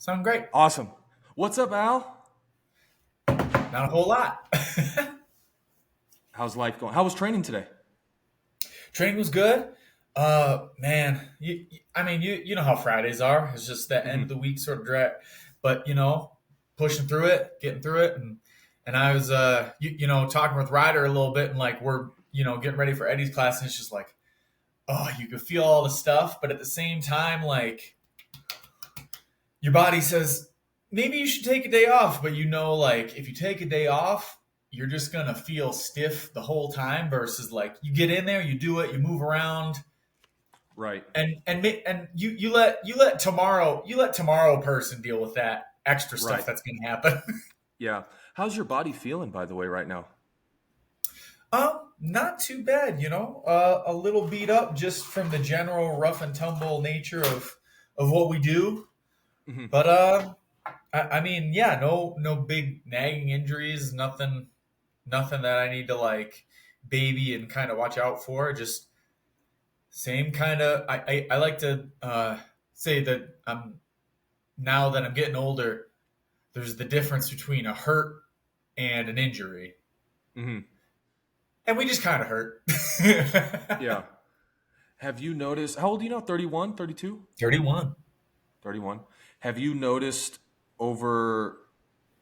Sound great. Awesome. What's up, Al? Not a whole lot. How's life going? How was training today? Training was good. Man, I mean, you know how Fridays are. It's just that end of Hmm. the week sort of drag, but pushing through it, getting through it, and I was talking with Ryder a little bit, and like we're getting ready for Eddie's class, and it's just like, oh, you can feel all the stuff, but at the same time, like your body says maybe you should take a day off, but like if you take a day off, you're just gonna feel stiff the whole time. Versus like you get in there, you do it, you move around, Right. and you let tomorrow person deal with that extra stuff Right. that's gonna happen. Yeah. How's your body feeling, by the way, right now? Not too bad, a little beat up just from the general rough and tumble nature of what we do, Hmm. but I mean, yeah, no big nagging injuries, nothing that I need to like baby and kind of watch out for. Just same kind of. I like to say that now that I'm getting older, there's the difference between a hurt and an injury, Hmm. and we just kind of hurt. Yeah. Have you noticed, how old are you now? 31, 32, 31. 31. Have you noticed over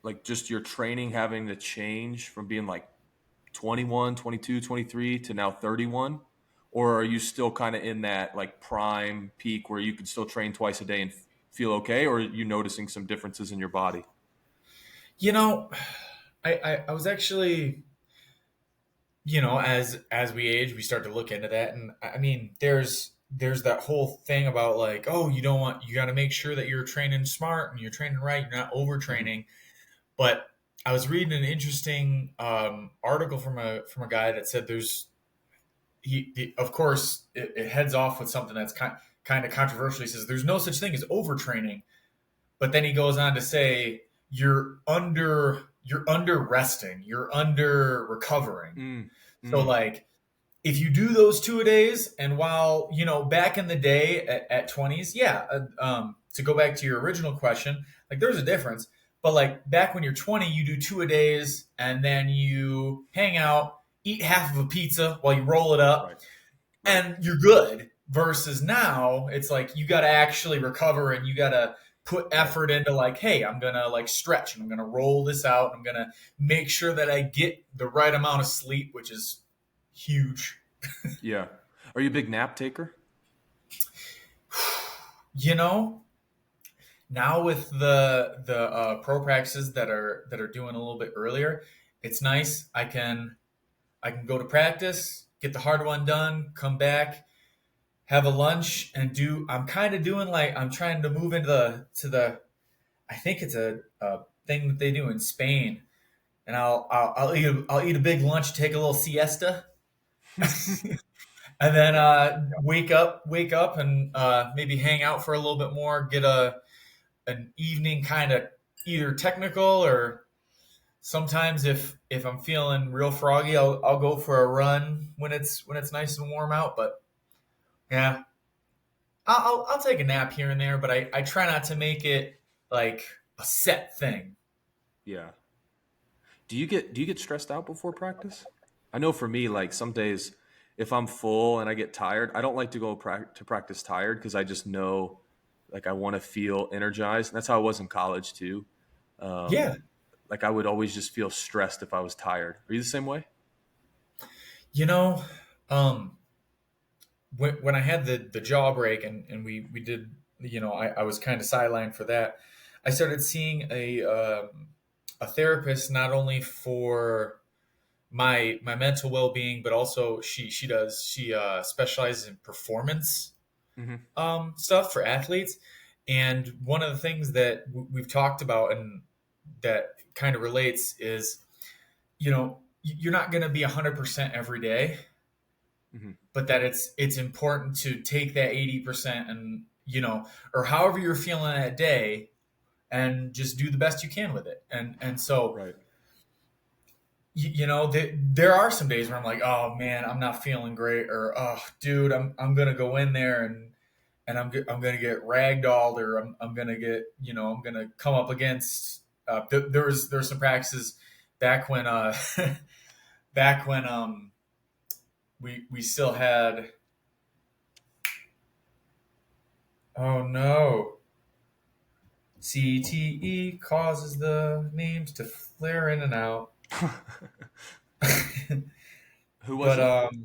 like just your training having to change from being like 21, 22, 23 to now 31? Or are you still kind of in that like prime peak where you can still train twice a day and feel okay? Or are you noticing some differences in your body? You know, I was actually as we age, we start to look into that, and I mean, there's that whole thing about like, oh, you got to make sure that you're training smart and you're training right, you're not Hmm. overtraining. But I was reading an interesting article from a guy that said of course it heads off with something that's kind of controversial. He says there's no such thing as overtraining, but then he goes on to say you're under resting, you're under recovering. Mm, So mm, like if you do those 2 days, and while back in the day at 20s, yeah, to go back to your original question, like there's a difference. But like back when you're 20, you do 2 a days, and then you hang out, eat half of a pizza while you roll it up, right, right. and you're good. Versus now, it's like you got to actually recover, and you got to put Right. effort into like, hey, I'm gonna like stretch, and I'm gonna roll this out, I'm gonna make sure that I get the right amount of sleep, which is huge. Yeah. Are you a big nap taker? You know, now with the pro practices that are doing a little bit earlier, it's nice. I can go to practice, get the hard one done, come back, have a lunch, and do. I'm kind of doing like I'm trying to move into the. I think it's a thing that they do in Spain, and I'll eat a big lunch, take a little siesta, and then wake up, and maybe hang out for a little bit more, get an evening kind of either technical, or sometimes if I'm feeling real froggy, I'll go for a run when it's nice and warm out. But yeah, I'll take a nap here and there, but I try not to make it like a set thing. Yeah. Do you get stressed out before practice? I know for me, like some days, if I'm full and I get tired, I don't like to go to practice tired because I just know, like I want to feel energized. And that's how I was in college too. Um, Yeah, like I would always just feel stressed if I was tired. Are you the same way? you know, um, when I had the jaw break, and we did, I was kind of sidelined for that. I started seeing a therapist, not only for my mental well being, but also she specializes in performance Hmm. stuff for athletes. And one of the things that we've talked about, and that kind of relates, is you're not going to be 100% every day, Hmm. but that it's important to take that 80%, and or however you're feeling that day, and just do the best you can with it. And so Right. there are some days where I'm like, oh man, I'm not feeling great, or oh dude, I'm gonna go in there, and and I'm gonna get ragdolled, or I'm gonna get, I'm gonna come up against. There was some practices back when back when we still had. Oh no. CTE causes the names to flare in and out. Who was But it?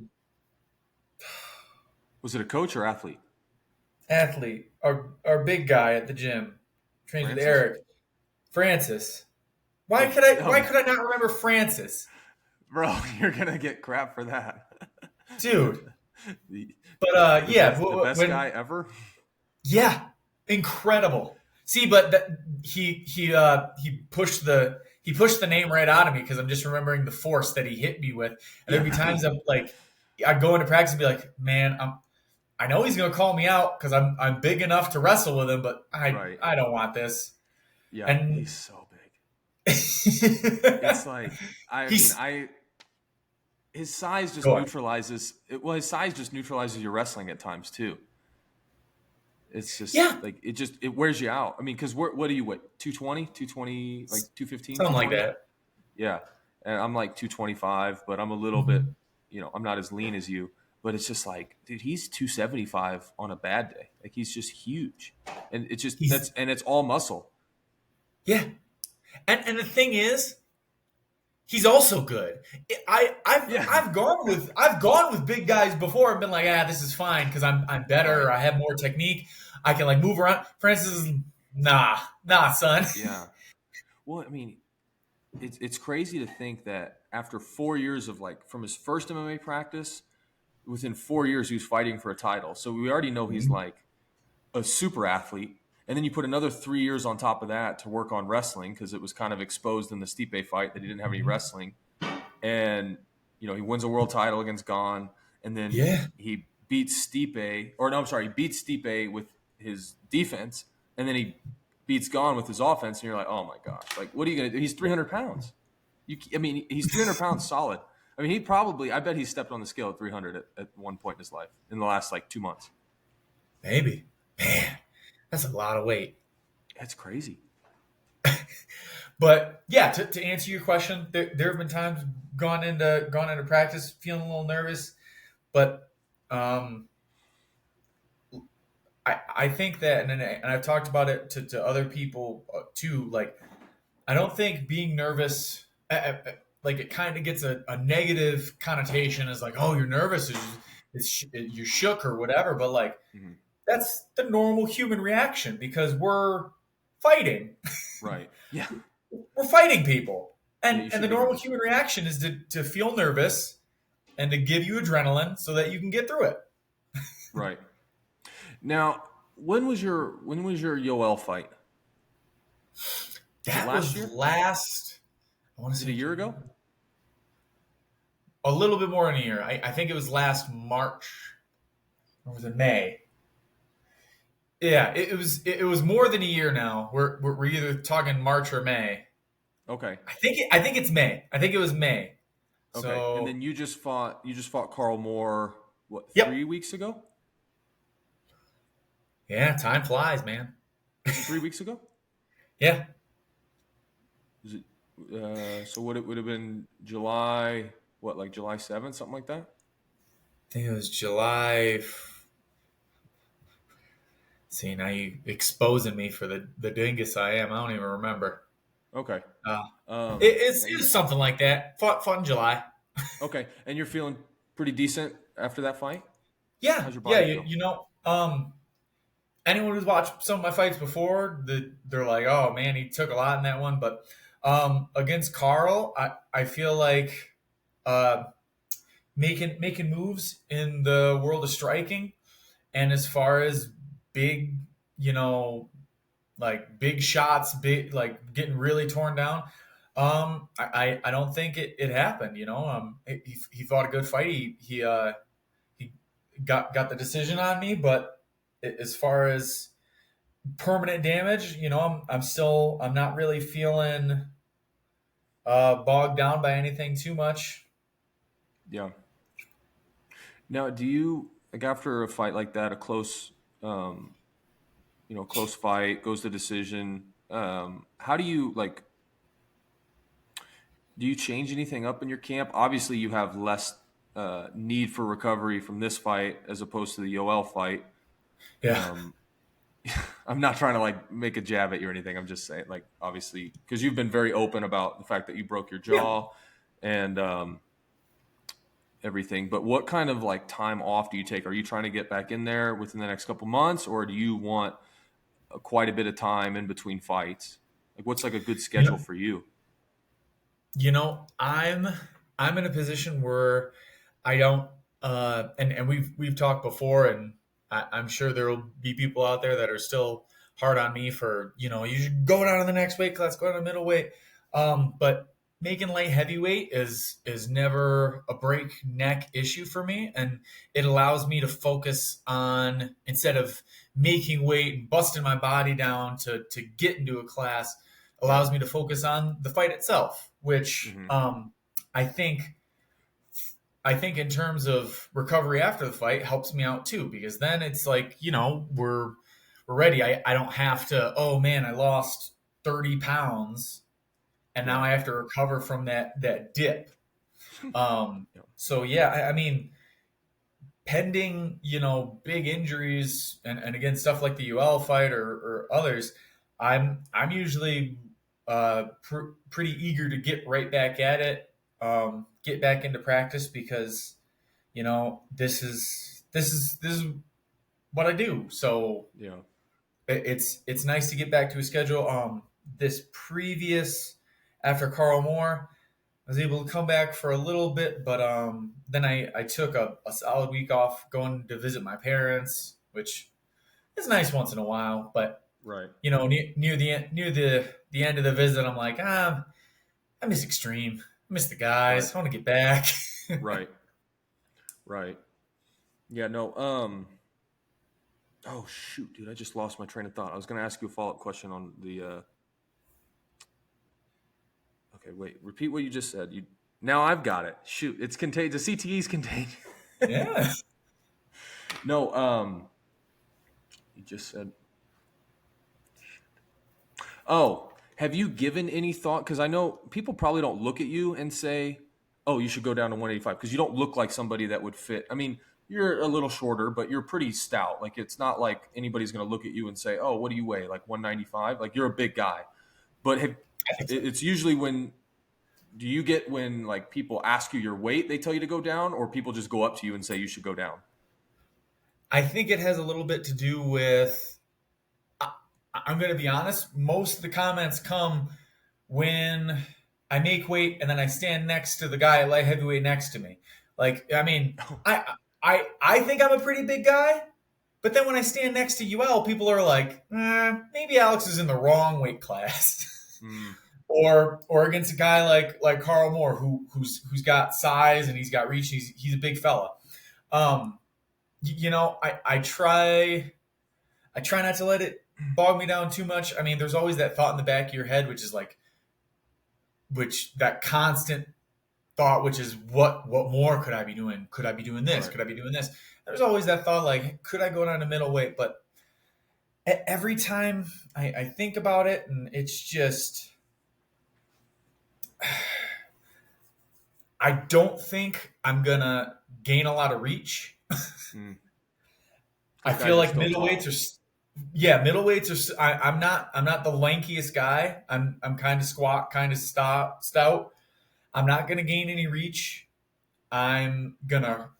Was it a coach or athlete? athlete, our big guy at the gym, trains with Francis? Eric, Francis. Oh, Why oh, could I not remember Francis? bro, you're gonna get crap for that. Dude. the, But yeah, the best guy when ever. yeah, incredible. See, but he pushed the name right out of me because I'm just remembering the force that he hit me with. And there'd be Yeah, times I'm like, I'd go into practice and be like, man, I know he's gonna call me out because I'm big enough to wrestle with him, but right. I don't want this. Yeah, he's And so big. It's like I mean he's I his size just go on. neutralizes it. Well, his size just neutralizes your wrestling at times too. It's just Yeah, like it wears you out. I mean, because what do you weigh? 220, like 215, something like 220? that. Yeah. And I'm like 225, but I'm a little bit, Mhm. I'm not as lean as you. But it's just like, dude, he's 275 on a bad day. Like he's just huge. And it's just He's and it's all muscle. yeah, and the thing is, he's also good. Yeah. I've gone with big guys before and been like, this is fine because I'm better. Right. I have more technique. I can like move around. Francis is nah, son. Yeah. Well, I mean, it's crazy to think that after 4 years of like from his first MMA practice, within 4 years he was fighting for a title. So we already know he's Mhm. like a super athlete. And then you put another 3 years on top of that to work on wrestling because it was kind of exposed in the Stipe fight that he didn't have any Mhm. wrestling. And he wins a world title against Gon, and then Yeah, he beats Stipe, or no, I'm sorry, he beats Stipe with his defense, and then he beats Gon with his offense, and you're like, oh my gosh, like what are you gonna do? He's 300 pounds. I mean, he's 300 pounds solid. I mean, I bet he stepped on the scale at 300 at one point in his life in the last like 2 months. maybe. Man, that's a lot of weight. That's crazy. But yeah, to answer your question, there have been times gone into practice feeling a little nervous, but um, I think that, and I've talked about it to other people too. Like, I don't think being nervous, like it kind of gets a negative connotation as like, oh, you're nervous, you're shook or whatever. But like, Hmm. that's the normal human reaction because we're fighting. Right. Yeah. We're fighting people, Yeah. and You and the should be normal nervous. human reaction is to feel nervous and to give you adrenaline so that you can get through it. Right. Now, when was your Yoel fight? Was it That last was year? last. I want to Was it a say year ago? a little bit more than a year. I think it was last March or was it May? Yeah, it was more than a year now. We're either talking March or May. Okay. I think it's May. I think it was May. Okay. And So then you just fought Carl Moore what, yep, 3 weeks ago? yeah. Time flies, man. Was it 3 weeks ago? Yeah, Was it so what it would have been July, what, like July 7th, something like that? I think it was July. See, now you exposing me for the dingus I am. I don't even remember. Okay. Uh, And it's something like that. Fought in July. okay. And you're feeling pretty decent after that fight? Yeah, How's your yeah. body feel? Anyone who's watched some of my fights before, they're like, oh man, he took a lot in that one. But against Carl, I feel like uh, making moves in the world of striking, and as far as big, you know, like big shots, big like getting really torn down. I don't think it happened. He fought a good fight. He got the decision on me, but as far as permanent damage, I'm not really feeling bogged down by anything too much. Yeah. Now, do you like after a fight like that, a close um, close fight goes to decision. How do you like? Do you change anything up in your camp? Obviously, you have less need for recovery from this fight as opposed to the Yoel fight. Yeah. Um, I'm not trying to like make a jab at you or anything. I'm just saying, like, obviously, because you've been very open about the fact that you broke your Yeah. jaw and everything. But what kind of like time off do you take? Are you trying to get back in there within the next couple months, or do you want quite a bit of time in between fights? Like, what's like a good You schedule know, for you? I'm in a position where I don't and we've talked before, and I'm sure there will be people out there that are still hard on me for, you should go down to the next weight class, go down to middleweight. But making light heavyweight is never a breakneck issue for me, and it allows me to focus on, instead of making weight and busting my body down to get into a class, Yeah. allows me to focus on the fight itself, which Hmm. I think I think in terms of recovery after the fight helps me out too, because then it's like, we're ready. I don't have to, oh man, I lost 30 pounds and now Yeah. I have to recover from that dip. Yeah. So yeah, I mean, pending, big injuries, and again, stuff like the UL fight or others, I'm usually pretty eager to get right back at it, get back into practice, because this is what I do. So Yeah. it's nice to get back to a schedule. This previous, after Carl Moore, I was able to come back for a little bit, but then I took a solid week off going to visit my parents, which is nice once in a while. But Right. near the end of the visit, I'm like, I miss Extreme. I miss the Right. guys. I want to get back. Right. Right. Yeah. No. Oh shoot, dude! I just lost my train of thought. I was going to ask you a follow up question on the. Okay, wait. Repeat what you just said. You now I've got it. Shoot, it's contagious. The CTE is contagious. Yeah. No. You just said. Oh, have you given any thought? Because I know people probably don't look at you and say, "Oh, you should go down to 185," because you don't look like somebody that would fit. I mean, you're a little shorter, but you're pretty stout. Like it's not like anybody's going to look at you and say, "Oh, what do you weigh? Like 195?" Like you're a big guy. But I think so. it's usually when do you get when like people ask you your weight, they tell you to go down, or people just go up to you and say you should go down? I think it has a little bit to do with. I, I'm going to be honest. Most of the comments come when I make weight and then I stand next to the guy at light heavyweight next to me. Like, I mean, I think I'm a pretty big guy, but then when I stand next to UL, people are like, maybe Alex is in the wrong weight class. Mm, or against a guy like Carl Moore, who's got size and he's got reach. He's a big fella. Um, I try not to let it bog me down too much. I mean, there's always that thought in the back of your head, which is like, which that constant thought, which is what more could I be doing? Could I be doing this? right. Could I be doing this? There's always that thought, like, could I go down to middleweight? But every time I think about it, and it's just, I don't think I'm gonna gain a lot of reach. Mm. I Because feel guys are like still middleweights tall. are, yeah, middleweights are. I'm not the lankiest guy. I'm kind of squat, kind of stout. I'm not gonna gain any reach. I'm gonna,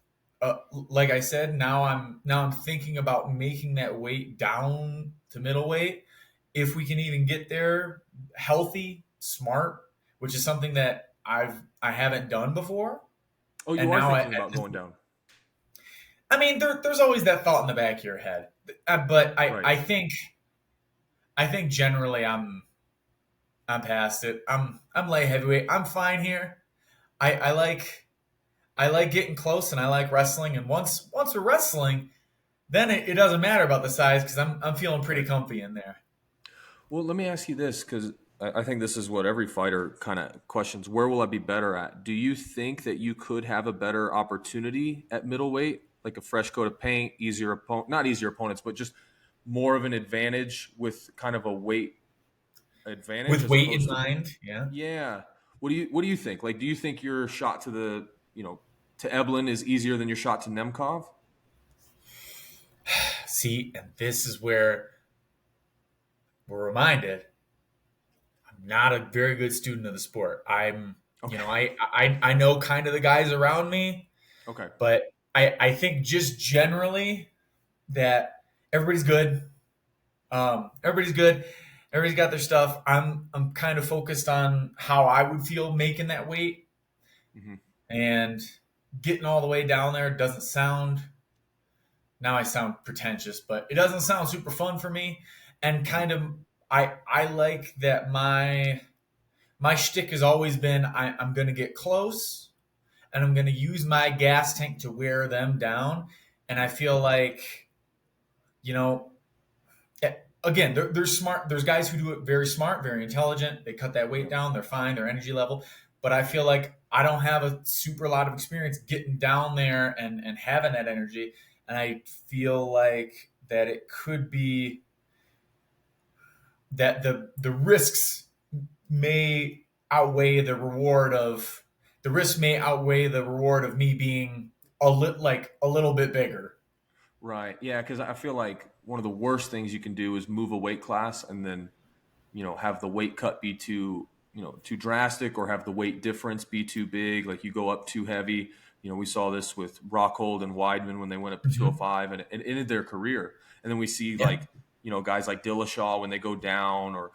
like I said, now I'm thinking about making that weight down to middleweight, if we can even get there, healthy, smart, which is something that I haven't done before. Oh, And you are now thinking about going down. I mean, there's always that thought in the back of your head. But I, Right. I think I think generally I'm past it. I'm light heavyweight. I'm fine here. I like getting close, and I like wrestling. And once we're wrestling, then it doesn't matter about the size, because I'm feeling pretty Right. comfy in there. Well, let me ask you this because I think this is what every fighter kind of questions. Where will I be better at? Do you think that you could have a better opportunity at middleweight? like a fresh coat of paint, easier opponent, not easier opponents, but just more of an advantage with kind of a weight advantage With as weight in opposed to mind, yeah. yeah. What do you think? Like, do you think your shot to the to Eblin is easier than your shot to Nemkov? See, and this is where we're reminded I'm not a very good student of the sport. Okay. I know kind of the guys around me, Okay. but I think just generally that everybody's good. Everybody's good. Everybody's got their stuff. I'm kind of focused on how I would feel making that weight, Hmm. and getting all the way down there doesn't sound, now I sound pretentious, but it doesn't sound super fun for me. And Hmm. kind of, I like that my shtick has always been I'm going to get close and I'm going to use my gas tank to wear them down. And I feel like, you know, again, there's smart. There's guys who do it very smart, very intelligent. They cut that weight Yep. down. They're fine. Their energy level. But I feel like I don't have a super lot of experience getting down there and having that energy. And I feel like that it could be that the risks may outweigh the risk may outweigh the reward of me being a little bit bigger. Right. Yeah, because I feel like one of the worst things you can do is move a weight class and then have the weight cut be too drastic, or have the weight difference be too big, like you go up too heavy. We saw this with Rockhold and Weidman when they went up to Hmm. 205, and it ended their career. And then we see Yeah, like guys like Dillashaw when they go down, or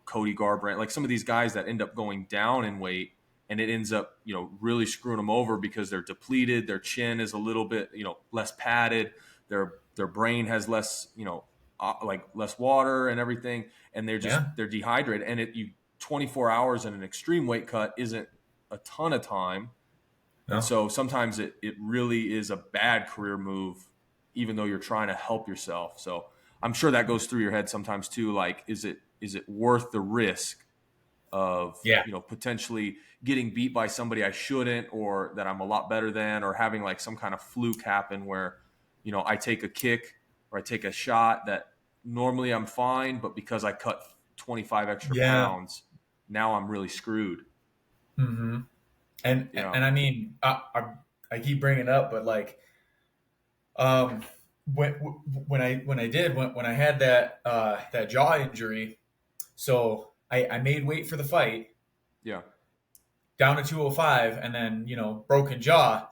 Cody Garbrandt, like some of these guys that end up going down in weight, and it ends up really screwing them over because they're depleted, their chin is a little bit less padded, their brain has less like less water and everything, and yeah, they're dehydrated. And 24 hours in an extreme weight cut isn't a ton of time. And no, so sometimes it really is a bad career move, even though you're trying to help yourself. So I'm sure that goes through your head sometimes too. Like, is it worth the risk of yeah, potentially getting beat by somebody I shouldn't, or that I'm a lot better than, or having like some kind of fluke happen where I take a kick or I take a shot that normally I'm fine, but because I cut 25 extra yeah. pounds, now I'm really screwed. Hmm. And Yeah. and I mean, I keep bringing it up, but like, um, when when I had that jaw injury, so I made weight for the fight Yeah. down to 205, and then broken jaw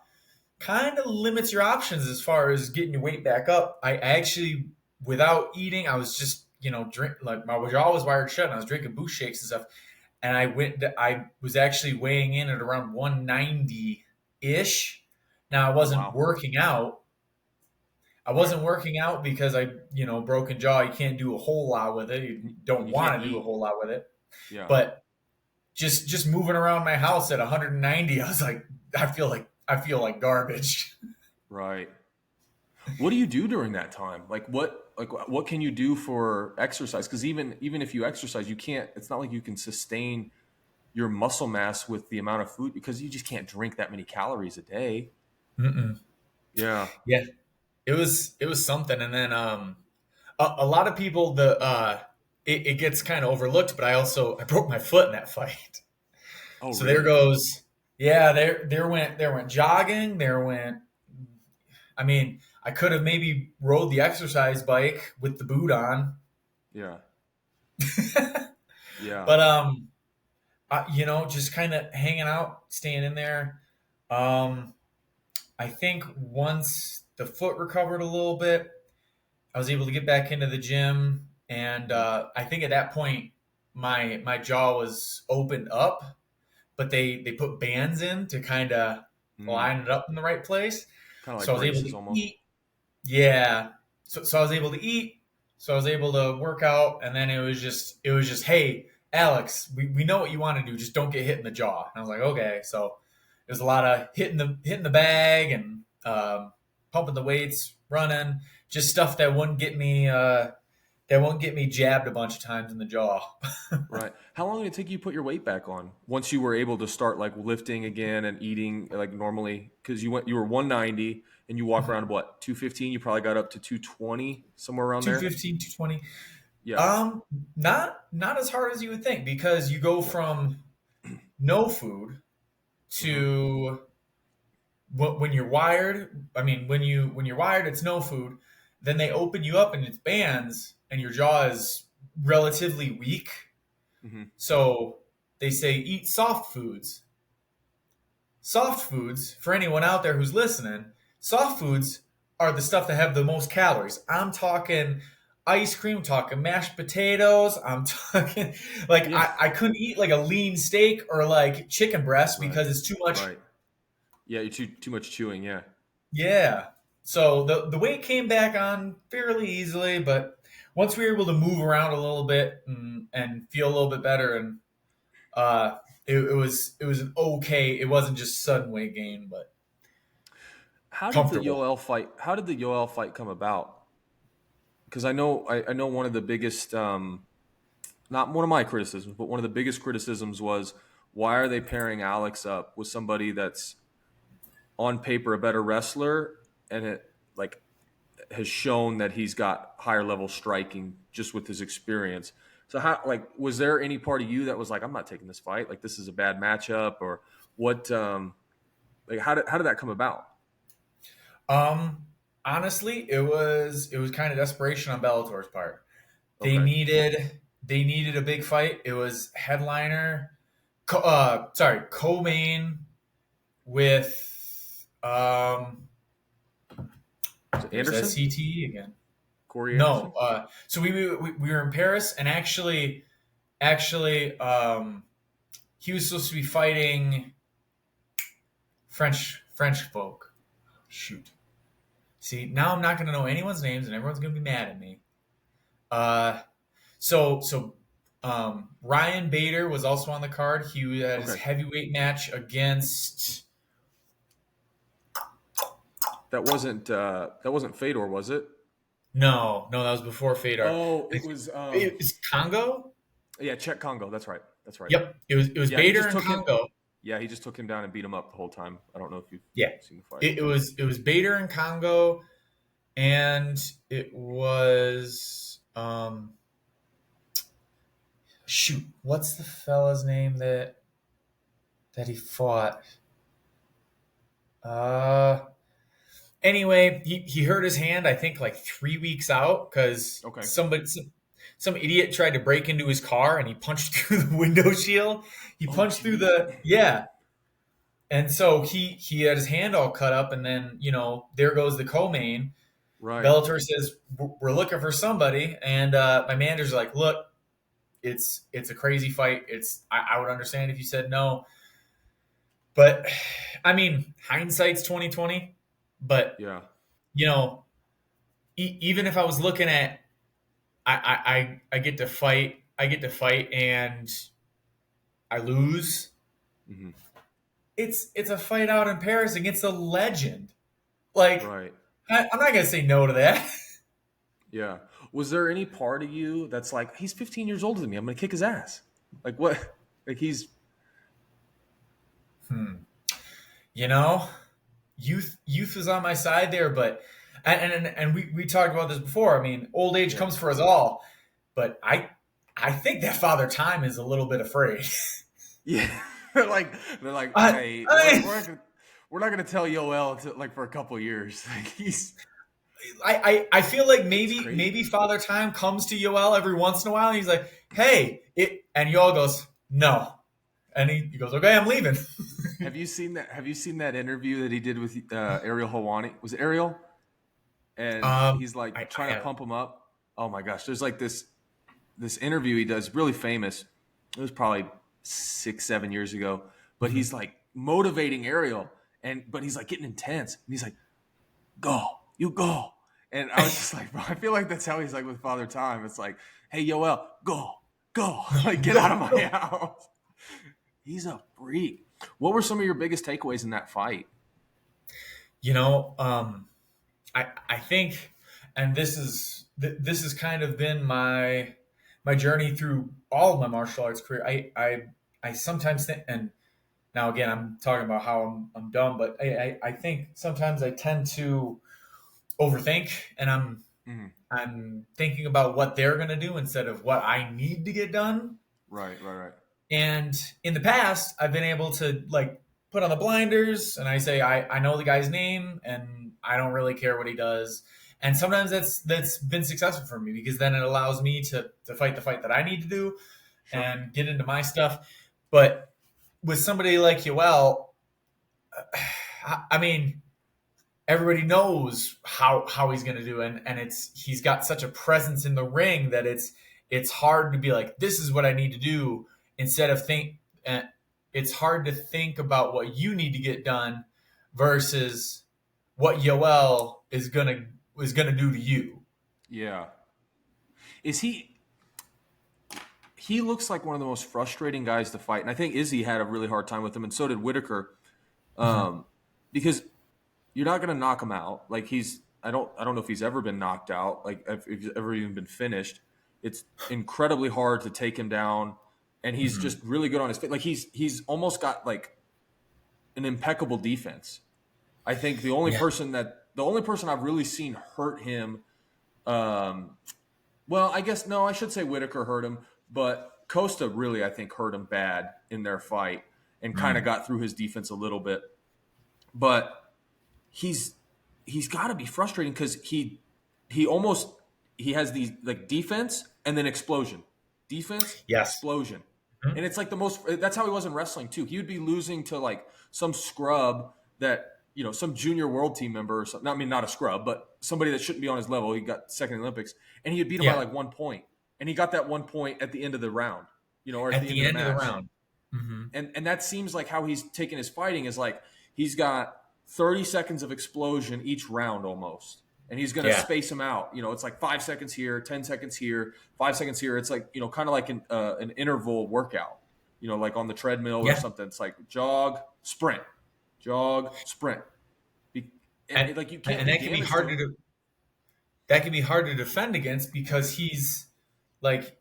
kind of limits your options as far as getting your weight back up. I actually, without eating, I was just drink, like my jaw was wired shut, and I was drinking boost shakes and stuff. And I was actually weighing in at around 190 ish. Now I Oh wasn't wow. working out. I Right. wasn't working out because broken jaw. You can't do a whole lot with it. You And don't you can't want to do a eat. whole lot with it. Yeah. But just moving around my house at 190, I was like, I feel like garbage. Right. What do you do during that time? What can you do for exercise? Because even if you exercise, you can't. It's not like you can sustain your muscle mass with the amount of food, because you just can't drink that many calories a day. Mm-mm. Yeah. Yeah, it was something. And then a lot of people, it gets kind of overlooked, but I broke my foot in that fight. Oh, So there really? goes, yeah, there went jogging, there went. I mean, I could have maybe rode the exercise bike with the boot on, Yeah. Yeah. but just kind of hanging out, staying in there. Um, I think once the foot recovered a little bit, I was able to get back into the gym, and Mm-hmm. I think at that point my jaw was opened up, but they put bands in to kind of Mm. line it up in the right place. Kind of So like I was able braces to almost. eat. Yeah. So I was able to eat. So I was able to work out, and then it was just hey Alex, we know what you want to do, just don't get hit in the jaw. And I was like, okay. So it was a lot of hitting the bag and pumping the weights, running, just stuff that wouldn't get me That won't get me jabbed a bunch of times in the jaw. Right. How long did it take you to put your weight back on once you were able to start like lifting again and eating like normally? Because you were 190 and you walk around what 215. You probably got up to 220 somewhere around there. 215, 220. Yeah. Um, not as hard as you would think because you go Yeah. from no food Hmm. to when you're wired. I mean, when you're wired, it's no food. Then they open you up and it's bands, and your jaw is relatively weak. Hmm. So they say eat soft foods. Soft foods, for anyone out there who's listening, soft foods are the stuff that have the most calories. I'm talking ice cream, I'm talking mashed potatoes, I'm talking like Yeah. I couldn't eat like a lean steak or like chicken breast Right. because it's too much. Right. Yeah. You're too much chewing. Yeah. Yeah. So the weight came back on fairly easily, but once we were able to move around a little bit and feel a little bit better, and it was an okay. It wasn't just sudden weight gain, but How did the comfortable. Yoel fight? How did the Yoel fight come about? Because I know one of the biggest, not one of my criticisms, but one of the biggest criticisms was why are they pairing Alex up with somebody that's on paper a better wrestler and it like has shown that he's got higher level striking just with his experience. So how like was there any part of you that was like I'm not taking this fight, like this is a bad matchup, or what like how did that come about? Um, honestly, it was kind of desperation on Bellator's part. Okay. They needed a big fight. It was headliner, co-main with Was it there's that Anderson? CTE again. Corey No, Anderson? so we were in Paris, and actually he was supposed to be fighting French folk. Shoot. See, now I'm not going to know anyone's names, and everyone's going to be mad at me. Uh, Ryan Bader was also on the card. He had his Okay. heavyweight match against. That wasn't Fedor, was it? No, that was before Fedor. Oh, it was It was Congo. yeah, Czech Congo. That's right. That's right. Yep, it was Yeah, he Bader just and took him. Congo. Yeah, he just took him down and beat him up the whole time. I don't know if you've Yeah, seen the fight. it was Bader and Congo, and it was shoot, what's the fella's name that he fought? Uh, anyway, he hurt his hand. I think like 3 weeks out because Okay. some idiot tried to break into his car and he punched through the window shield. He Oh, punched through jeez. the yeah, and so he had his hand all cut up, and then there goes the co-main. Right. Bellator says we're looking for somebody, and my manager's like, look, it's a crazy fight. I would understand if you said no, but I mean hindsight's 2020. But Yeah. you know, even if I was looking at I get to fight, and I lose. Hmm. It's a fight out in Paris against a legend. Like Right. I'm not gonna say no to that. Yeah. Was there any part of you that's like, he's 15 years older than me. I'm gonna kick his ass. Like what? Like he's Hmm. You know, youth is on my side there, but and we talked about this before. I mean, old age yeah. comes for us all, but I think that Father Time is a little bit afraid. Yeah. they're like, I, hey, I we're not gonna tell Yoel to, like for a couple years. Like I feel like it's maybe crazy. Father Time comes to Yoel every once in a while, and he's like, "Hey," and Yoel goes, "No," and he goes, "Okay, I'm leaving." Have you seen that interview that he did with Ariel Hawani? Was it Ariel? And he's like I trying to haven't. pump him up. Oh my gosh, there's like this interview he does, really famous. It was probably 6, 7 years ago, but Mhm. he's like motivating Ariel, but he's like getting intense, and he's like, "Go, you go." And I was just like, bro, I feel like that's how he's like with Father Time. It's like, "Hey, Yoel, go, like get out of Go, my go. house." He's a freak. What were some of your biggest takeaways in that fight? You know, I think. and this has kind of been my journey through all of my martial arts career. I sometimes think, and now again, I'm talking about how I'm dumb, but I think sometimes I tend to overthink, and Mhm. I'm thinking about what they're gonna do instead of what I need to get done. Right, right, right. And in the past, I've been able to like put on the blinders and I say I know the guy's name and I don't really care what he does. And sometimes that's been successful for me because then it allows me to fight the fight that I need to do Sure. and get into my stuff. But with somebody like Yoel, I mean, everybody knows how he's going to do, and it's he's got such a presence in the ring that it's hard to be like this is what I need to do instead of think. It's hard to think about what you need to get done versus what Yoel is gonna do to you. Yeah. Is he looks like one of the most frustrating guys to fight, and I think Izzy had a really hard time with him, and so did Whitaker, Mm-hmm. because you're not going to knock him out. Like I don't know if he's ever been knocked out. Like if he's ever even been finished. It's incredibly hard to take him down, and he's Mm-hmm. just really good on his feet. Like he's almost got like an impeccable defense. I think Yeah. the only person I've really seen hurt him. Um, well, I guess no, I should say Whitaker hurt him, but Costa really I think hurt him bad in their fight and kind of Mm. got through his defense a little bit. But he's he's got to be frustrating because he almost he has these like defense and then explosion, defense Yes. explosion, Mhm. and it's like the most. That's how he was in wrestling too. He would be losing to like some scrub that some junior world team member or something. I mean, not a scrub, but somebody that shouldn't be on his level. He got second in the Olympics, and he would beat him by Yeah. like 1 point, and he got that 1 point at the end of the round, or at At the end the of the end of the match round. Hmm. and that seems like how he's taking his fighting is like he's got 30 seconds of explosion each round almost and he's going to Yeah. space them out. It's like 5 seconds here, 10 seconds here, 5 seconds here. It's like kind of like an interval workout, like on the treadmill or Yeah. something. It's like jog sprint. Be- And like you can't and do that can be damage to hard him. to defend against because he's like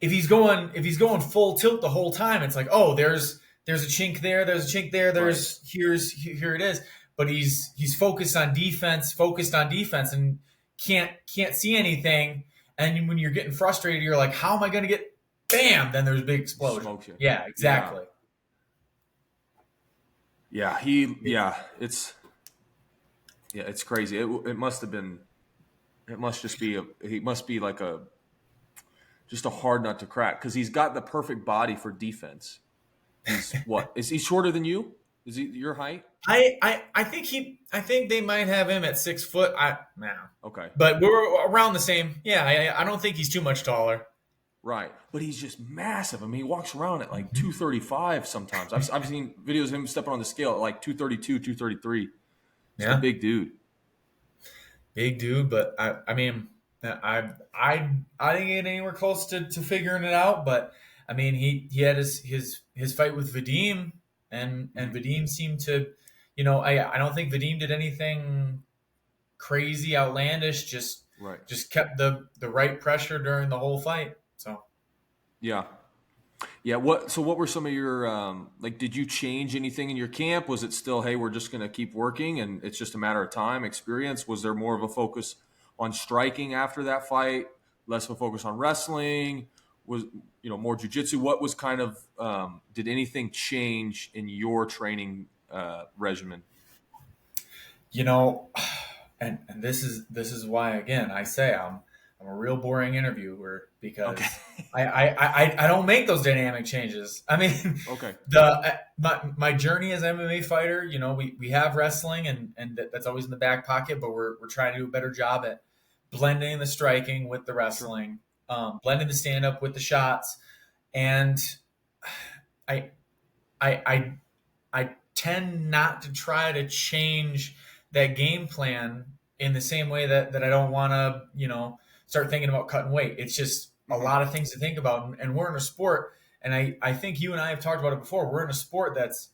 if he's going full tilt the whole time, it's like, oh, there's a chink there, there's a chink there, Right. here it is. But he's focused on defense, and can't see anything. And when you're getting frustrated, you're like, how am I going to get? Bam! Then there's a big explosion. Smokes you. Yeah, Yeah. exactly. It's crazy. It must have been. It must just be he must be like just a hard nut to crack because he's got the perfect body for defense. He's what? Is he shorter than you? Is he your height? I think they might have him at 6 foot. I no, Okay, but we're around the same. Yeah, I don't think he's too much taller. right. But he's just massive. I mean, he walks around at like Mhm. 235 sometimes. I've seen videos of him stepping on the scale at like 232, 233. Just a Yeah, big dude. big dude. But I mean, I didn't get anywhere close to figuring it out. But I mean, he had his fight with Vadim, and Hmm. Vadim seemed to, I don't think Vadim did anything crazy, outlandish. Right. Just kept the right pressure during the whole fight. So. Yeah. Yeah. What were some of your like? Did you change anything in your camp? Was it still, hey, we're just going to keep working and it's just a matter of time, experience? Was there more of a focus on striking after that fight? Less of a focus on wrestling? Was more jujitsu? What was kind of did anything change in your training regimen? you know and this is why, again, I say I'm a real boring interviewer Okay. because I don't make those dynamic changes. I mean, Okay. my journey as an MMA fighter, we have wrestling, and that's always in the back pocket, but we're trying to do a better job at blending the striking with the Sure. wrestling, blending the stand up with the shots. And I I I tend not to try to change that game plan in the same way that I don't want to, start thinking about cutting weight. It's just a Hmm. lot of things to think about. And we're in a sport, and I think you and I have talked about it before. We're in a sport that's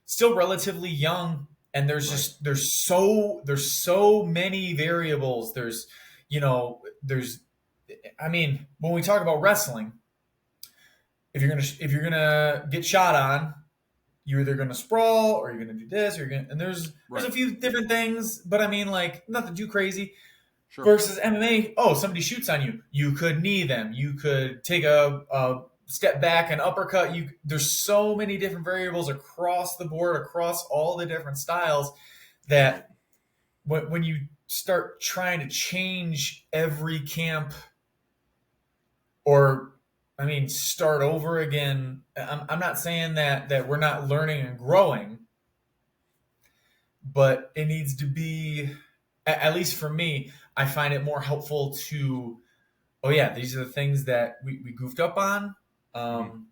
still relatively young and Right. there's so many variables. There's I mean, when we talk about wrestling, if you're gonna get shot on, you're either gonna sprawl or you're gonna do this, or you're gonna, and there's Right. a few different things, but I mean, like, nothing too crazy. Sure. Versus MMA, oh, somebody shoots on you, you could knee them, you could take a step back and uppercut. There's so many different variables across the board, across all the different styles, Right. that when you start trying to change every camp, or I mean, start over again. I'm not saying that we're not learning and growing, but it needs to be, at least for me, I find it more helpful to, oh yeah, these are the things that we goofed up on, Hmm. um,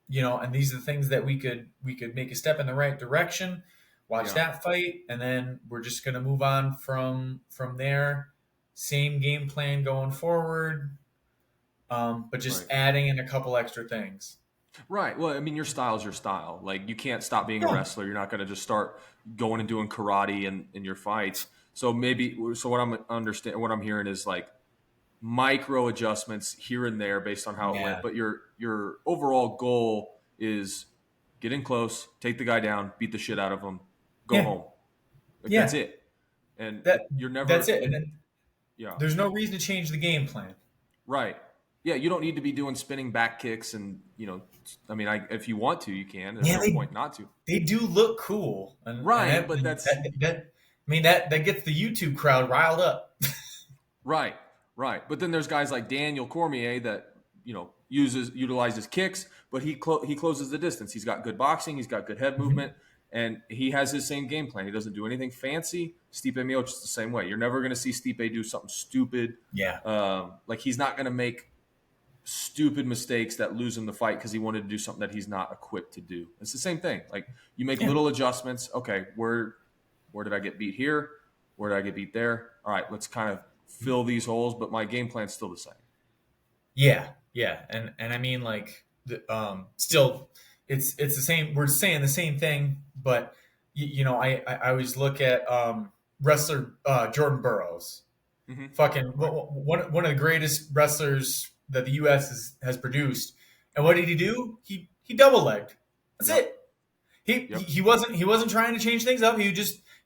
and these are the things that we could make a step in the right direction. Watch Yeah. that fight, and then we're just gonna move on from there. Same game plan going forward, but just Right. adding in a couple extra things. Right. Well, I mean, your style is your style. Like, you can't stop being a Yeah, wrestler. You're not going to just start going and doing karate in your fights. So maybe, so what I'm hearing is like micro adjustments here and there based on how it went. yeah, But your overall goal is get in close, take the guy down, beat the shit out of him, go yeah, home. Like, that's yeah. it. And That you're that's never, it. And then yeah. there's no reason to change the game plan. Right. Yeah, you don't need to be doing spinning back kicks and, I mean, if you want to, you can. There's Yeah, no point not to. they do look cool, and Right, but that's that gets the YouTube crowd riled up. right, right. But then there's guys like Daniel Cormier that, utilizes kicks, but he closes the distance. He's got good boxing, he's got good head Mhm. movement, and he has his same game plan. He doesn't do anything fancy. Stipe Miocic is the same way. You're never going to see Stipe do something stupid. Yeah, Like, he's not going to make stupid mistakes that lose him the fight because he wanted to do something that he's not equipped to do. It's the same thing. Like, you make yeah, little adjustments. Okay, where did I get beat here? Where did I get beat there? All right, let's kind of fill these holes, but my game plan's still the same. yeah, yeah. And I mean, like, still, it's the same. We're saying the same thing, but I always look at wrestler Jordan Burroughs, Hmm. fucking Right. one of the greatest wrestlers that the U.S. has produced. And what did he do? He double legged. That's Yep. it. He Yep. he wasn't trying to change things up. He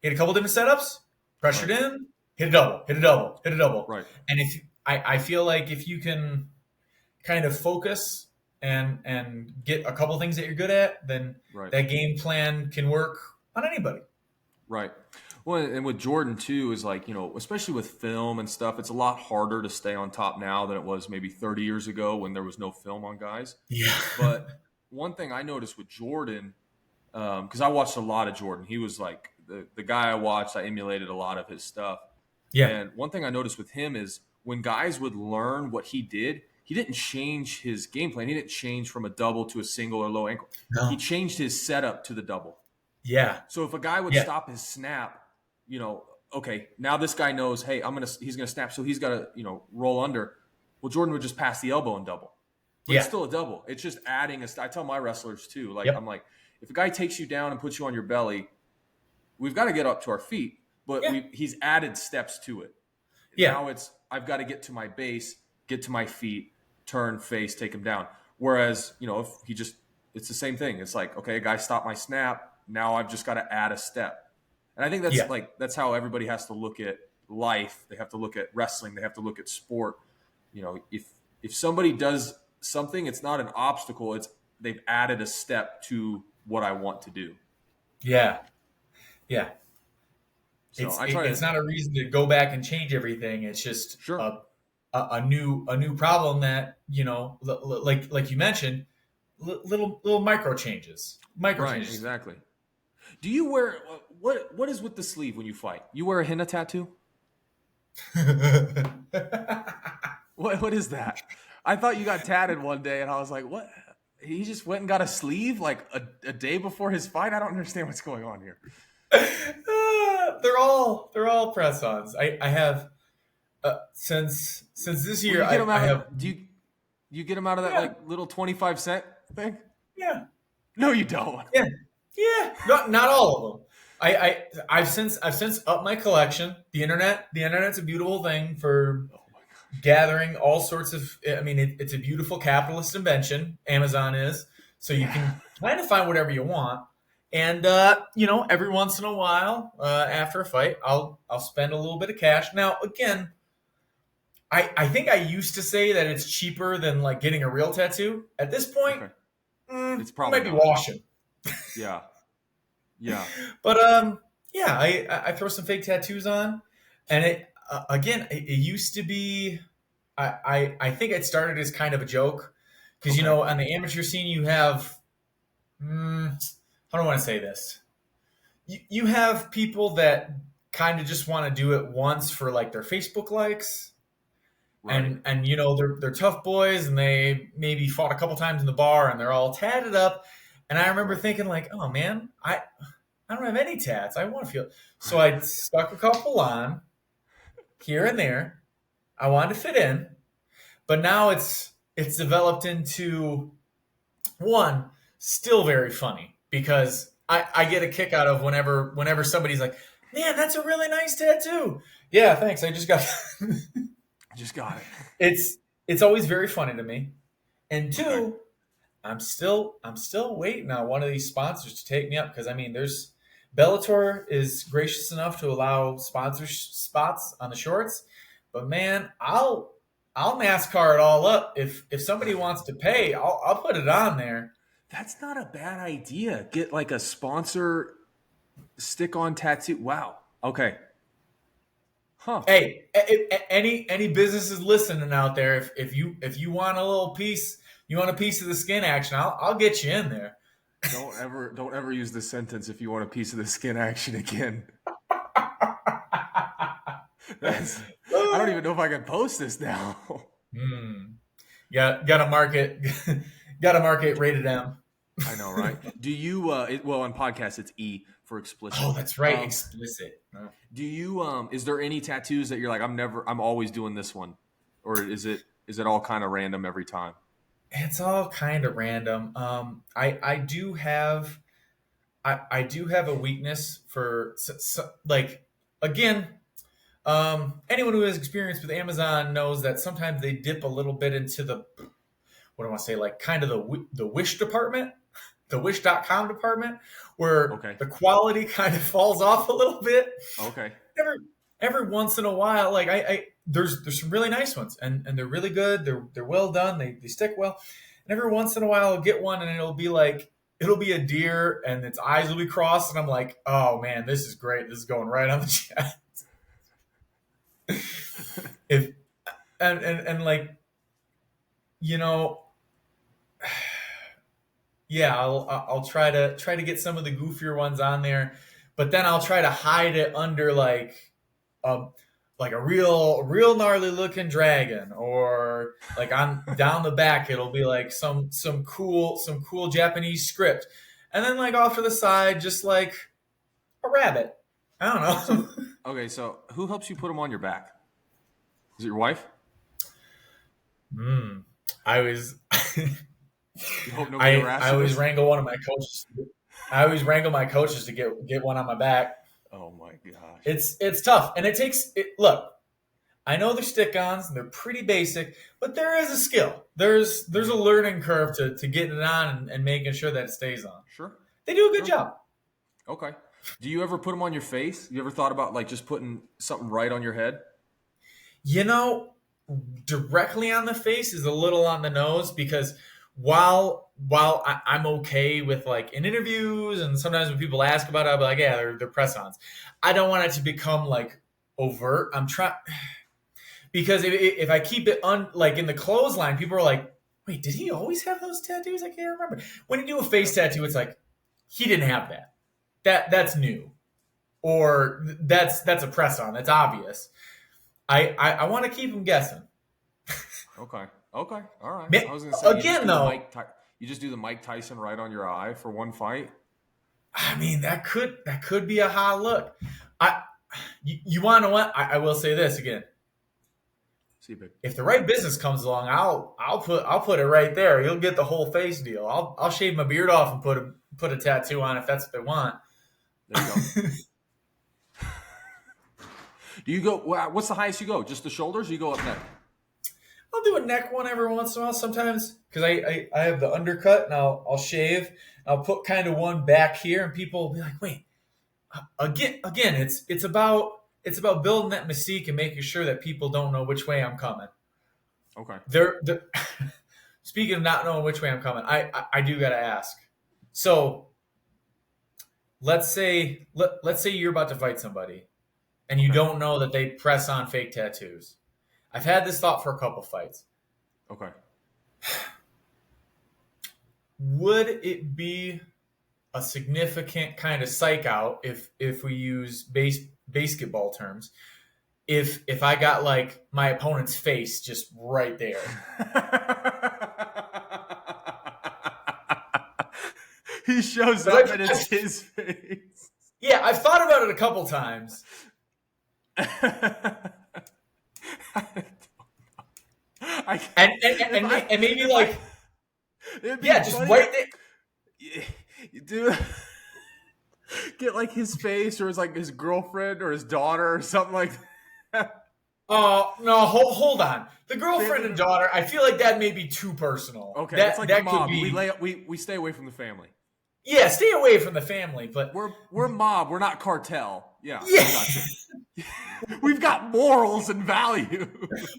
had a couple different setups, pressured Right. in, hit a double, hit a double, hit a double. Right. And if I feel like if you can kind of focus and get a couple things that you're good at, then Right. that game plan can work on anybody. Right. Well, and with Jordan too is like, especially with film and stuff, it's a lot harder to stay on top now than it was maybe 30 years ago when there was no film on guys. Yeah. But one thing I noticed with Jordan, because I watched a lot of Jordan, he was like the guy I watched. I emulated a lot of his stuff. Yeah. And one thing I noticed with him is when guys would learn what he did, he didn't change his game plan. He didn't change from a double to a single or low ankle. He No. changed his setup to the double. Yeah. So if a guy would Yeah. stop his snap, okay, now this guy knows, hey, he's gonna snap, so he's got to roll under. Well, Jordan would just pass the elbow and double, but it's Yeah. still a double. It's just adding a. I tell my wrestlers too, like I'm Yep. like, if a guy takes you down and puts you on your belly, we've got to get up to our feet, but Yeah. he's added steps to it. Yeah. Now I've got to get to my base, get to my feet, turn, face, take him down. Whereas if it's the same thing. It's like, okay, a guy stopped my snap. Now I've just got to add a step. And I think Yeah. that's how everybody has to look at life. They have to look at wrestling. They have to look at sport. If somebody does something, it's not an obstacle. It's they've added a step to what I want to do. Yeah. Yeah. So It's I it, try it's to not a reason to go back and change everything. It's just sure, a new problem that like you mentioned, little micro right, changes. exactly. Do you wear what is with the sleeve when you fight? You wear a henna tattoo? What is that? I thought you got tatted one day, and I was like, what? He just went and got a sleeve like a day before his fight. I don't understand what's going on here. They're all press-ons. I have since this Well, year you get them I out have. of do you get them out of that Yeah, like little 25-cent thing? yeah, No, you don't. yeah, yeah. Not all of them. I've since upped my collection. The internet's a beautiful thing for Oh my gathering all sorts of. I mean, it's a beautiful capitalist invention. Amazon is, so you Yeah. can kind of find whatever you want. And every once in a while, after a fight, I'll spend a little bit of cash. Now, again, I think I used to say that it's cheaper than like getting a real tattoo. At this point, Okay. It's you probably might be not. washing. Yeah. Yeah. But yeah, I throw some fake tattoos on, and it used to be. I think it started as kind of a joke because Okay. on the amateur scene you have. How do I want to say this? You have people that kind of just want to do it once for like their Facebook likes, Right. and they're tough boys, and they maybe fought a couple times in the bar, and they're all tatted up. And I remember Right. thinking like, oh man, I don't have any tats. I want to feel. So I stuck a couple on here and there. I wanted to fit in, but now it's developed into one still very funny because I get a kick out of whenever somebody's like, man, that's a really nice tattoo. Yeah, thanks. I just got. Just got it. it's always very funny to me. And Okay. two, I'm still waiting on one of these sponsors to take me up because I mean, there's Bellator is gracious enough to allow sponsor spots on the shorts, but man, I'll NASCAR it all up if somebody wants to pay, I'll put it on there. That's not a bad idea. Get like a sponsor stick on tattoo. Wow. Okay. Huh. Hey, any businesses listening out there, if you want a little piece, you want a piece of the skin action, I'll get you in there. Don't ever use this sentence if you want a piece of the skin action again. That's I don't even know if I can post this now. Hmm. Got to market, got to market rated M. I know, right? Do you well on podcasts it's E for explicit. Oh, that's right, explicit. Oh. Do you is there any tattoos that you're like I'm always doing this one? Or is it all kind of random every time? It's all kind of random. I do have a weakness for like again. Anyone who has experience with Amazon knows that sometimes they dip a little bit into the what do I want to say, like kind of the wish department, the wish.com department, where Okay. the quality kind of falls off a little bit. Okay. Every every once in a while, like I there's some really nice ones, and they're really good. They're well done. They stick well. And every once in a while, I'll get one, and it'll be a deer, and its eyes will be crossed, and I'm like, oh man, this is great. This is going right on the chest. If and like you know, yeah, I'll try to get some of the goofier ones on there, but then I'll try to hide it under a a real gnarly looking dragon, or like on down the back it'll be like some cool Japanese script, and then like off to the side just like a rabbit. I don't So know. okay, so who helps you put them on your back? Is it your wife? Hmm. I was You hope nobody ever I asks you always this? wrangle one of my coaches. I always wrangle my coaches to get one on my back. Oh my gosh. It's tough, and it takes it. Look, I know they're stick-ons and they're pretty basic, but there is a skill. There's a Mhm. learning curve to getting it on and making sure that it stays on. Sure. They do a good Sure. job. Okay. Do you ever put them on your face? You ever thought about like just putting something right on your head? You know, directly on the face is a little on the nose because I'm okay with like in interviews and sometimes when people ask about it, I'll be like, yeah, they're press-ons. I don't want it to become like overt. I'm trying because if I keep it like in the clothesline, people are like, wait, did he always have those tattoos? I can't remember. When you do a face Yep. tattoo, it's like he didn't have that. That's new, or that's a press on. That's obvious. I want to keep them guessing. Okay. Okay. All right. Ma- I was gonna say Again, though, You just do the Mike Tyson right on your eye for one fight. I mean that could be a hot look. I you want to know what? I will say this again. See, big. If the right business comes along, I'll put it right there. You'll get the whole face deal. I'll shave my beard off and put a tattoo on if that's what they want. There you go. Do you go? What's the highest you go? Just the shoulders? Or you go up neck? I'll do a neck one every once in a while sometimes because I have the undercut and I'll shave. I'll put kind of one back here and people will be like, wait, again, it's about building that mystique and making sure that people don't know which way I'm coming. Okay. They're speaking of not knowing which way I'm coming, I do gotta ask. So let's say you're about to fight somebody and you Okay. don't know that they press on fake tattoos. I've had this thought for a couple fights. Okay. Would it be a significant kind of psych out if we use basketball terms? If I got like my opponent's face just right there. He shows 'Cause up and it's his face. yeah, I've thought about it a couple times. I, And, if and, I, and maybe if I, like, it'd be yeah, just funny. right there. You do get like his face or his like his girlfriend or his daughter or something like that. Oh no, hold on. The girlfriend Family and member. daughter, I feel like that may be too personal. Okay, it's That like the that could mob. We be lay we stay away from the family. yeah, stay away from the family, but We're mob. We're not cartel. Yeah, I yeah, got you. We've got morals and values.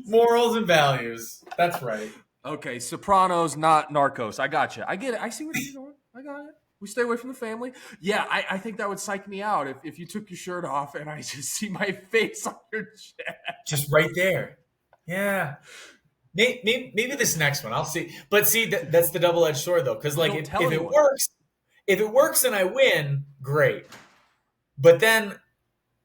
morals and values. That's right. Okay, Sopranos, not Narcos. I got you. I get it. I see where you're going. I got it. We stay away from the family. Yeah, I think that would psych me out if you took your shirt off and I just see my face on your chest. Just right there. Yeah. Maybe this next one, I'll see. But see, that's the double-edged sword though, because But like don't if, tell if it anyone. works, if it works and I win, great. But then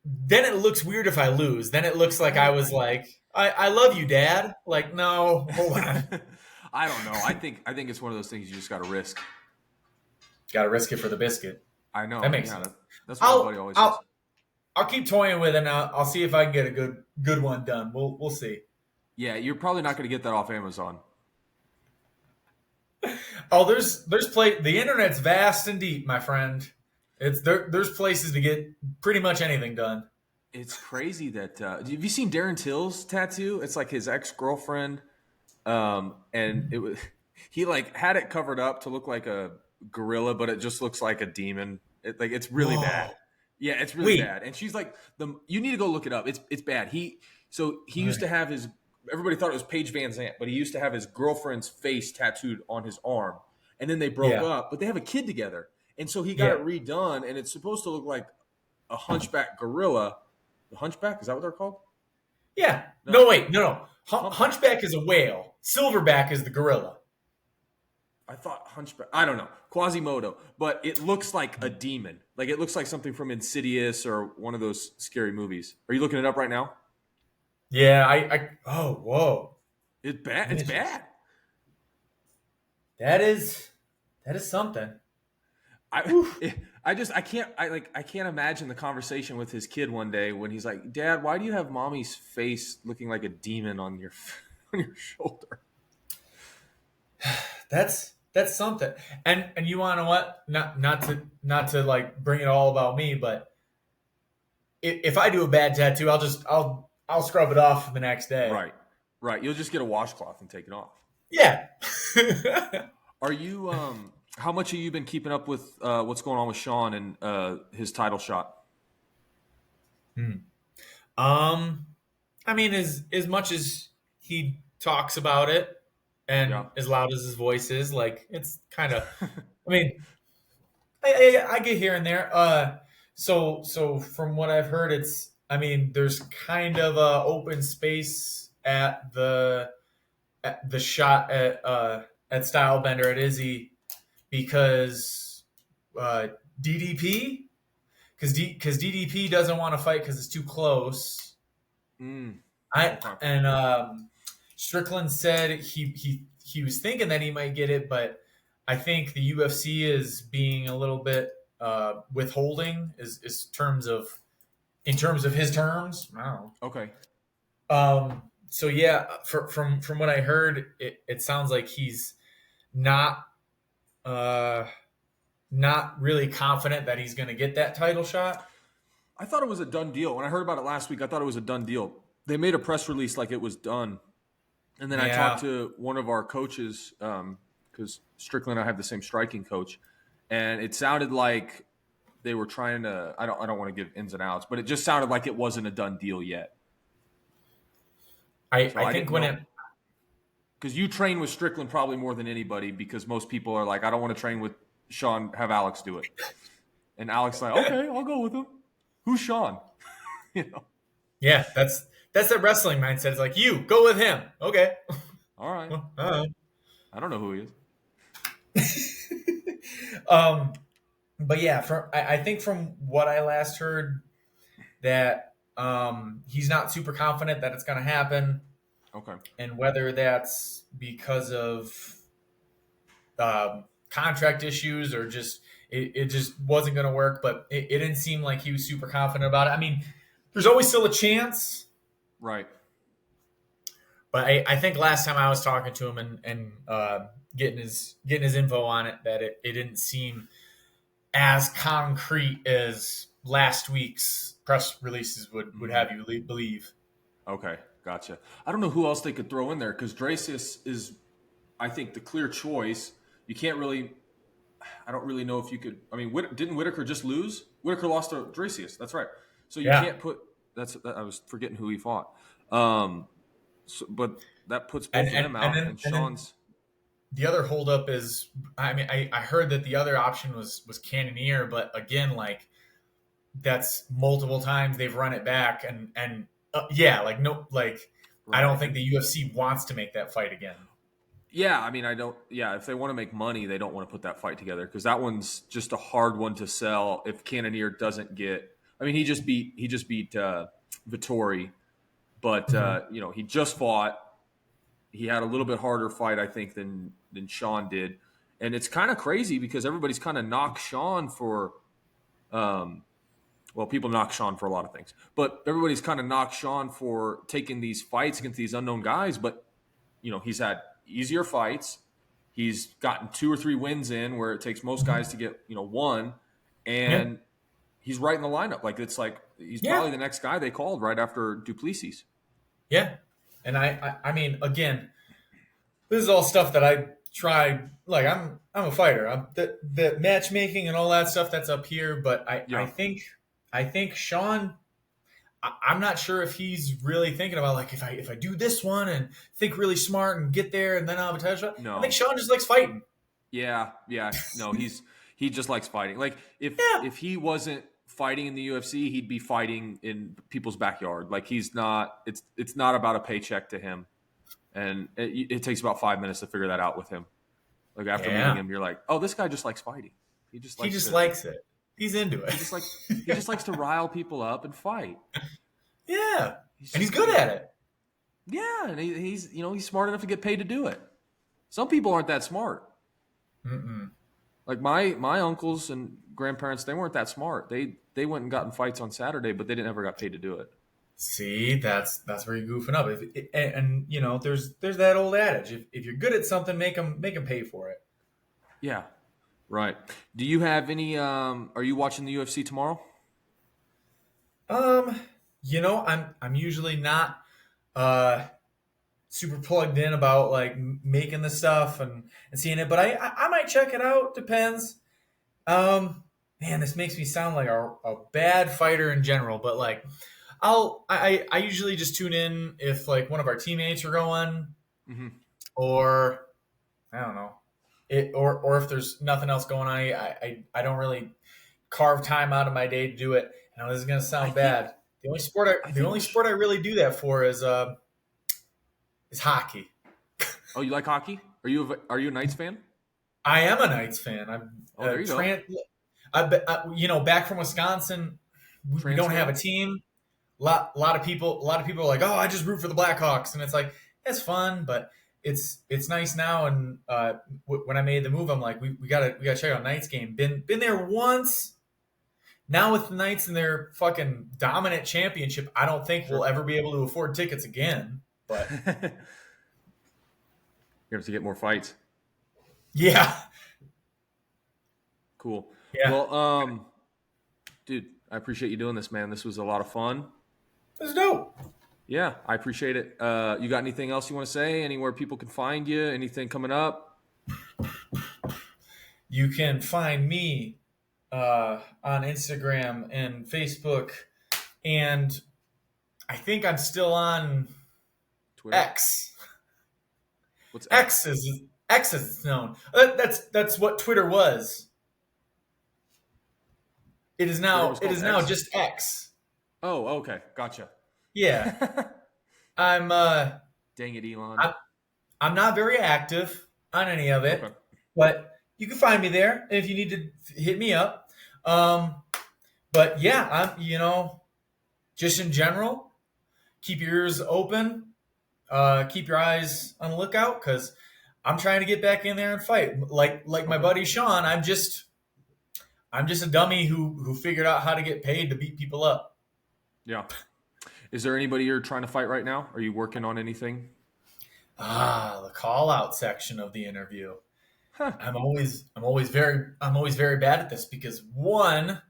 it looks weird if I lose. Then it looks like I Right, was right. like, I love you, Dad. Like, no, hold on. I don't know. I think it's one of those things you just got to risk. Got to risk it for the biscuit. I know. That makes Yeah, sense. that's what my buddy I'll always says. I'll I'll keep toying with it. And I'll see if I can get a good one done. We'll see. Yeah, you're probably not going to get that off Amazon. Oh, the internet's vast and deep, my friend. There's places to get pretty much anything done. It's crazy that have you seen Darren Till's tattoo? It's like his ex girlfriend, and it was he like had it covered up to look like a gorilla, but it just looks like a demon. It's really bad. Whoa. Yeah, it's really Wait. bad. And she's like you need to go look it up. It's bad. He All used to right. have his everybody thought it was Paige Van Zant, but he used to have his girlfriend's face tattooed on his arm, and then they broke Yeah. up. But they have a kid together, and so he got Yeah. it redone, and it's supposed to look like a hunchback gorilla. The hunchback, is that what they're called? Yeah. No, No, wait. No. humpback. Hunchback is a whale. Silverback is the gorilla. I thought hunchback. I don't know. Quasimodo, but it looks like a demon. Like it looks like something from Insidious or one of those scary movies. Are you looking it up right now? Yeah. Oh, whoa. It's bad. It's Images. bad. That is something. I Oof. I can't imagine the conversation with his kid one day when he's like, "Dad, why do you have mommy's face looking like a demon on your on your shoulder?" That's something. And you want to what? Not to like bring it all about me, but if I do a bad tattoo, I'll scrub it off the next day. Right. Right. You'll just get a washcloth and take it off. Yeah. Are you how much have you been keeping up with what's going on with Sean and his title shot? um, I mean, as much as he talks about it, and Yeah. as loud as his voice is, like it's kind of. I mean, I get here and there. So from what I've heard, it's. I mean, there's kind of a open space at the shot at Stylebender at Izzy because DDP because DDP doesn't want to fight because it's too close. Mm, I okay. and Strickland said he was thinking that he might get it, but I think the UFC is being a little bit withholding is terms of in terms of his terms. I don't know. Okay. So yeah, from what I heard, it sounds like he's not uh, not really confident that he's going to get that title shot. I thought it was a done deal. When I heard about it last week, I thought it was a done deal. They made a press release like it was done. And then I talked Yeah, to one of our coaches, because Strickland and I have the same striking coach, and it sounded like they were trying to. I don't want to give ins and outs, but it just sounded like it wasn't a done deal yet. So I I think didn't when know it because you train with Strickland probably more than anybody because most people are like, I don't want to train with Sean. Have Alex do it, and Alex is like, okay, I'll go with him. Who's Sean? you know. yeah, that's the wrestling mindset. It's like you go with him. Okay. All right. Well, all right. I don't know who he is. um, but yeah, I think from what I last heard that he's not super confident that it's going to happen, Okay. and whether that's because of contract issues or just it just wasn't going to work. But it didn't seem like he was super confident about it. I mean, there's always still a chance, Right. but I think last time I was talking to him and getting his info on it, that it didn't seem as concrete as last week's press releases would Mm-hmm. have you believe. Okay. Gotcha. I don't know who else they could throw in there because Dracius is, I think, the clear choice. You can't really. I don't really know if you could. I mean, didn't Whitaker just lose? Whitaker lost to Dracius. That's right. So you Yeah, can't put. I was forgetting who he fought. But that puts and both of them and out, then and and then Sean's. the other holdup is, I mean, I heard that the other option was Cannoneer, but again, like that's multiple times they've run it back, and yeah, like no, like I don't Right. think the UFC wants to make that fight again. Yeah, I mean, I don't. Yeah, if they want to make money, they don't want to put that fight together because that one's just a hard one to sell. If Cannoneer doesn't get, I mean, he just beat Vittori, but Mhm. he just fought. He had a little bit harder fight, I think, than Sean did, and it's kind of crazy because everybody's kind of knocked Sean for, um, well, people knock Sean for a lot of things, but everybody's kind of knocked Sean for taking these fights against these unknown guys, but he's had easier fights. He's gotten 2 or 3 wins in where it takes most guys to get one, Yeah, and he's right in the lineup. Like it's like he's yeah, probably the next guy they called right after Duplessis. yeah. And I mean, again, this is all stuff that I tried. Like I'm a fighter. The matchmaking and all that stuff that's up here. But Yeah, I think Sean. I'm not sure if he's really thinking about like if I do this one and think really smart and get there and then I'll have a title shot. I think no, Sean just likes fighting. yeah, no. He just likes fighting. Like Yeah, if he wasn't fighting in the UFC, he'd be fighting in people's backyard. Like he's not. It's not about a paycheck to him, and it takes about 5 minutes to figure that out with him. Like after meeting yeah. him, you're like, oh, this guy just likes fighting. He just He likes just to. likes it. He's into He just like he it. just likes to rile people up and fight. Yeah, He's and he's just good at it. yeah, and he's smart enough to get paid to do it. Some people aren't that smart. Mm-mm. Like my uncles and grandparents, they weren't that smart. They went and got in fights on Saturday, but they didn't ever got paid to do it. See, that's where you're goofing up. And there's that old adage: if you're good at something, make them pay for it. Yeah, right. Do you have any? Are you watching the UFC tomorrow? Um, I'm usually not uh super plugged in about like making the stuff and seeing it, but I might check it out. Depends. Man, this makes me sound like a bad fighter in general, but like I usually just tune in if like one of our teammates are going, Mm-hmm. or I don't know it, or if there's nothing else going on. I don't really carve time out of my day to do it. I know this is gonna I sound think bad. The only sport I really do that for is hockey. Oh, you like hockey? Are you a Knights fan? I am a Knights fan. I'm Oh, there you go. back from Wisconsin. We don't have a Transplant. team. A lot of people are like, oh, I just root for the Blackhawks, and it's like it's fun, but it's nice now. And when I made the move, I'm like, we gotta check out Knights game. Been there once. Now with the Knights and their fucking dominant championship, I don't think we'll Sure. ever be able to afford tickets again. But You have to get more fights. yeah, Cool. Yeah, Well, dude, I appreciate you doing this, man. This was a lot of fun. that's dope. Yeah, I appreciate it. You got anything else you want to say? Anywhere people can find you? Anything coming up? You can find me on Instagram and Facebook, and I think I'm still on Twitter? X. What's X X? is X as it's known. That's what Twitter was. Twitter was It called is now X? just X. Oh, okay. Gotcha. Yeah, I'm uh Dang it, Elon. I'm, I'm not very active on any of Okay. it, but you can find me there if you need to hit me up. Um, but yeah, I'm just in general, keep your ears open, keep your eyes on the lookout because I'm trying to get back in there and fight. Like my Okay. buddy Sean, I'm just a dummy who figured out how to get paid to beat people up. Yeah. Is there anybody you're trying to fight right now? Are you working on anything? Ah, the call out section of the interview. Huh. I'm always very bad at this because one,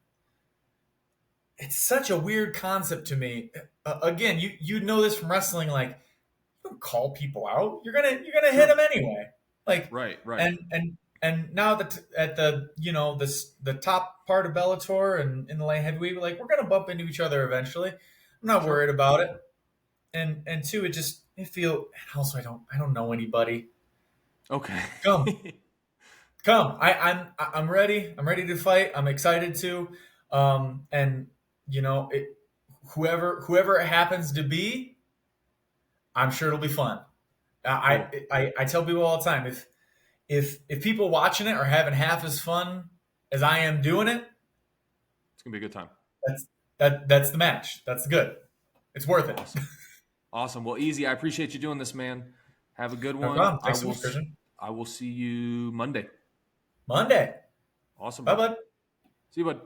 it's such a weird concept to me. Again, you know this from wrestling. Like you don't call people out. You're gonna hit Sure. them anyway. Like Right, right. and now that at the the top part of Bellator and in the light heavyweight, like we're gonna bump into each other eventually. I'm not Sure. worried about it. And two, it feel. And also, I don't know anybody. Okay. Come, come. I'm ready. I'm ready to fight. I'm excited to. And you know, it, whoever it happens to be, I'm sure it'll be fun. Cool. I tell people all the time if people watching it are having half as fun as I am doing it, It's going to be a good time. that's that's the match. That's good. It's worth it. Awesome. Awesome. Well, easy. I appreciate you doing this, man. Have a good No one. problem. Thanks so much, Christian. I will see you Monday. Monday. Awesome, Bye, bro. bud. See you, bud.